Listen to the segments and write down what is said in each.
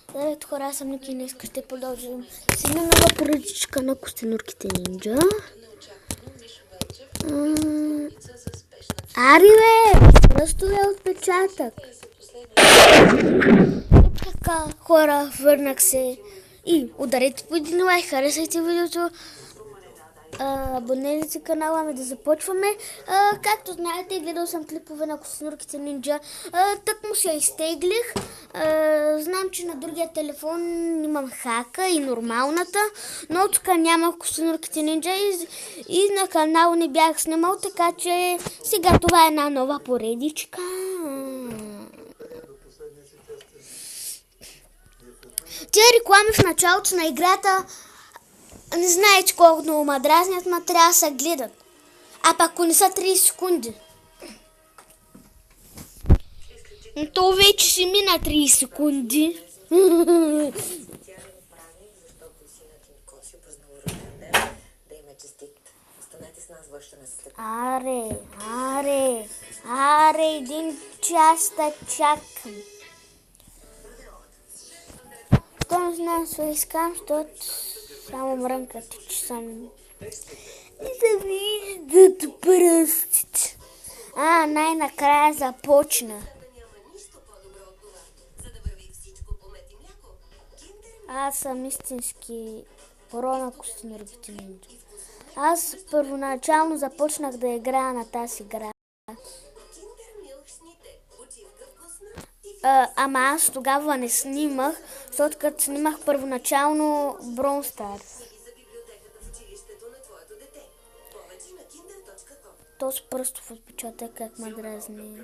Здравейте хора, аз съм Ники и днес ще продължим с една нова поредичка на Костенурките Нинджа. Ари бе! Пръстове отпечатък! Така хора, върнах се и ударете по един лайк, харесайте видеото, абонирайте се канала ми да започваме. Както знаете, гледал съм клипове на Костенурките Нинджа, тък му се изтеглих. Знам, че на другия телефон имам хака и нормалната, но тук няма Костенурките Нинджа и на канал не бях снимал, така че сега това е една нова поредичка. Тия реклами в началото на играта не знаете колко много ма дразнят, ма трябва да се гледат. А пак ако не са 30 секунди. То вече си мина 30 секунди. Аре, един час да чакам. Що не знам да искам, защото само мрънката, че съм... Не се виждат пръстите. Най-накрая започна. Аз съм истински про на Костенурките Нинджа. Аз първоначално започнах да играя на тази игра. Ама аз тогава не снимах, защото като снимах първоначално Brawl Stars. Този пръстов отпечатък как ме дразни.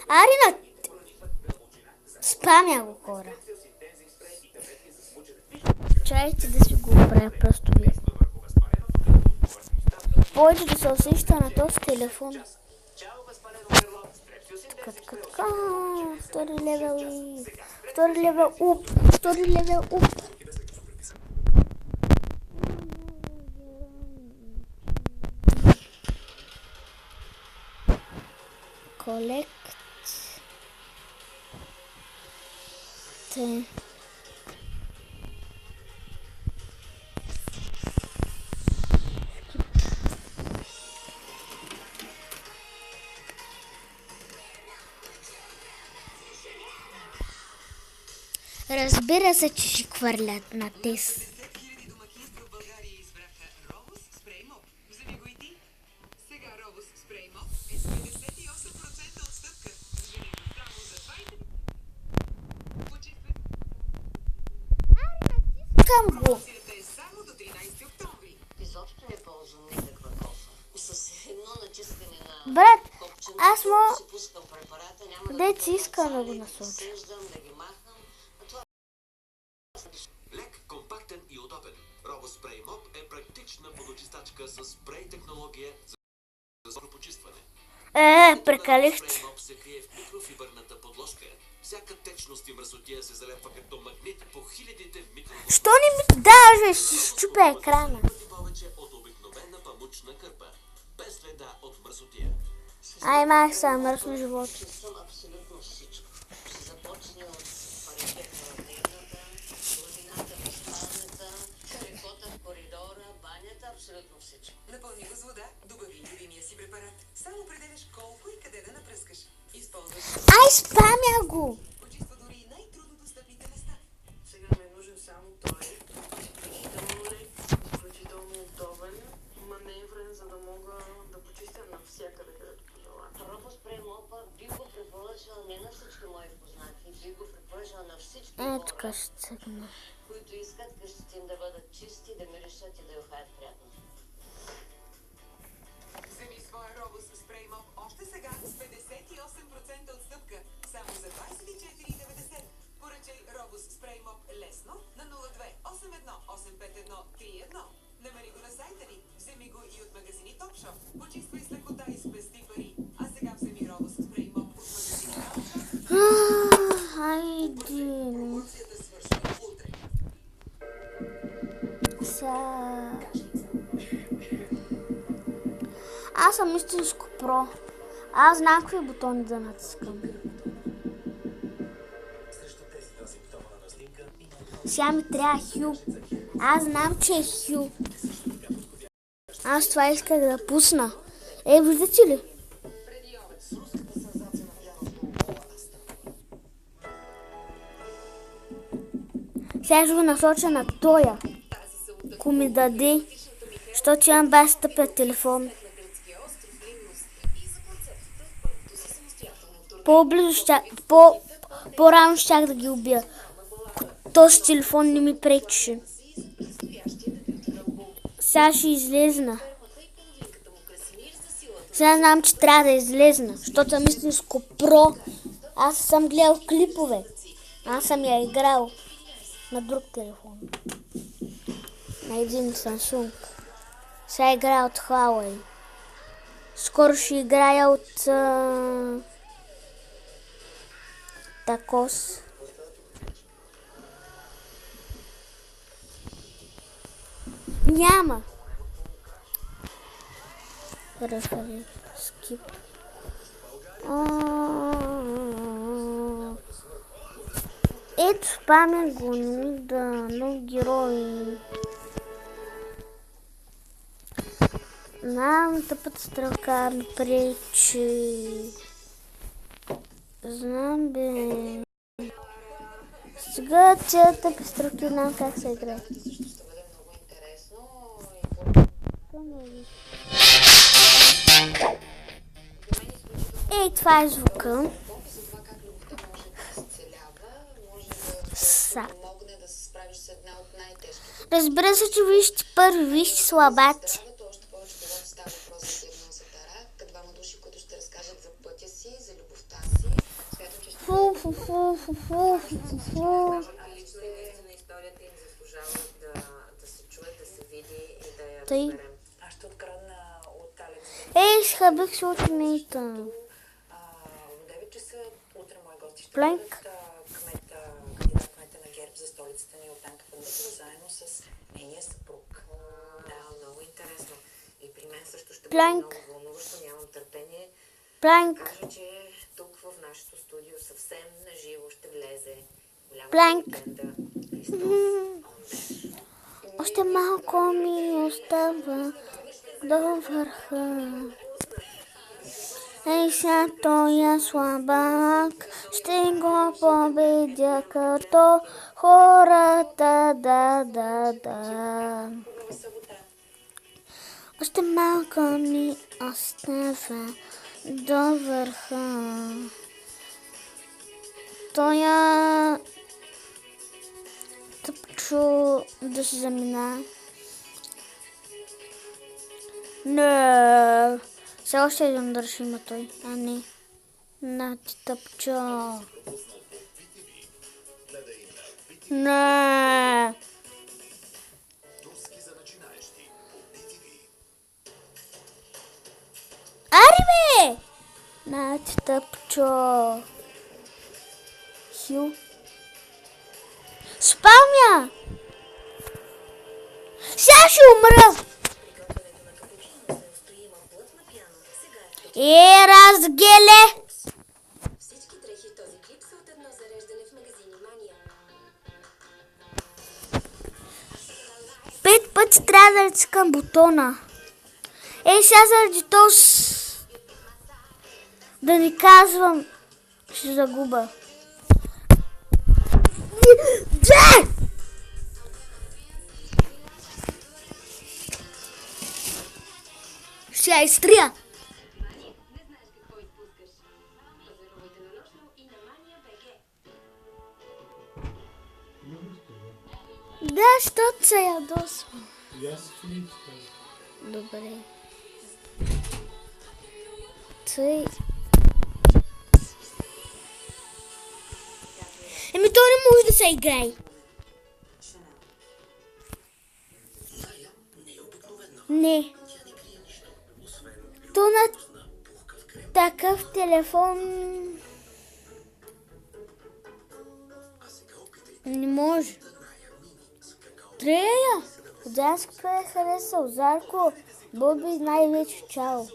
Арина! Спамя го хора. Чайте да си го оправя пръстовия. Повече да се усеща на този телефон. Така. Втори левел уп. Колект. Разбира се, че ще хвърлят на тест. Натискам го. Брат, аз дето искам да го насоча. Лек, компактен и удобен. RoboSpray Mop е практична водочистачка с спрей технология за почистване. Прекалихте. RoboSpray Mop се крие в микрофибърната подложка. Всяка течност и мръсотия се залепва като магнит по хилядите микрофибърни. Що не ми даваш, ще щупя екрана? Повече от обикновена памучна кърпа. Без следа от мръсотия. Мах са мръсно живота. Абсолютно всичко. Ще започне от паркета в дневната, ламината в спалнята, крекота в коридора, банята, абсолютно всичко. Напълни го с вода, добави любимия си препарат. Само определяш колко и къде да напръскаш. Използваш. Спамя го! Почиства дори и най-трудно достъпните места. Сега ми е нужен само той. Включително лек, включително удобен, маневрен, за да мога да почистя навсякъде, където пожелая. RoboSpray Mop би го препоръчала не на всички мои познати, би го препоръчала на всички Така хора, ще цъкна. които искат къщите им да бъдат чисти, да миришат и да ухаят приятно. Вземи своя RoboSpray Mop още сега с 58% отстъпка. Само за 24,90. Поръчай RoboSpray Mop лесно на 02-81-851-31. Намери го на сайта ни. Вземи го и от магазини Topshop. Почиствай с лекота и спести пари. А сега вземи RoboSpray Mop от магазини Topshop. Хайде. Промоцията свършва утре. Аз съм истинско про. Аз знам какви бутони да натискам. Сега ми трябва хю. Аз знам, че е хю. Аз това исках да пусна. Виждате ли? Сега ще го насоча на тоя. Ако ми даде, защото имам без тъпия телефон. По-близо по-рано щях да ги убия. Този телефон не ми пречеше. Сега ще излезна. Сега знам, че трябва да излезна, защото съм истинско про. Аз съм гледал клипове. Аз съм я играл на друг телефон. На един Samsung. Сега играя от Huawei. Скоро ще играя от Такос. Няма. Рефери. Скип. Ето спамя го, но герои. Знам, тъпата стрелка ми пречи. Знам, бе. Сега тия тъпи стрелки знам как се играе. Ей, това е звука. Разбира се, че вижте първи, вижте слабаци. Тъй. Ей, схабих се от имейта. Пленк. За столицата ни от Танка Пандъкова, заедно с нейния съпруг. Да, много интересно. И при мен също ще бъде много вълнуващо, нямам търпение. Кажа, че тук в нашето студио съвсем наживо ще влезе голяма легенда Христос. Още малко ми остава до върха. Ей, сега тоя слабак, ще го победя като хората, да. Още малко ми остава до върха. Тоя тъпчо да се замина. Не. Все още един държ има той, а не. На ти тъпчо. Не. Ари бе! На ти тъпчо. Хю. Спалня! Сега ще умра! Разгеле! Всички дрехи в този клип са от едно зареждане в магазини Мания. 5 пъти трябва да натискам бутона. Сега заради този да ни казвам, ще загуба. Ще я изтрия. Да, защото се ядосвам. Добре. Тъй. То не може да се играе. Не. То на такъв телефон не може. Трея! Ходянски ме е харесал. Зарко, Боби най-вече чао.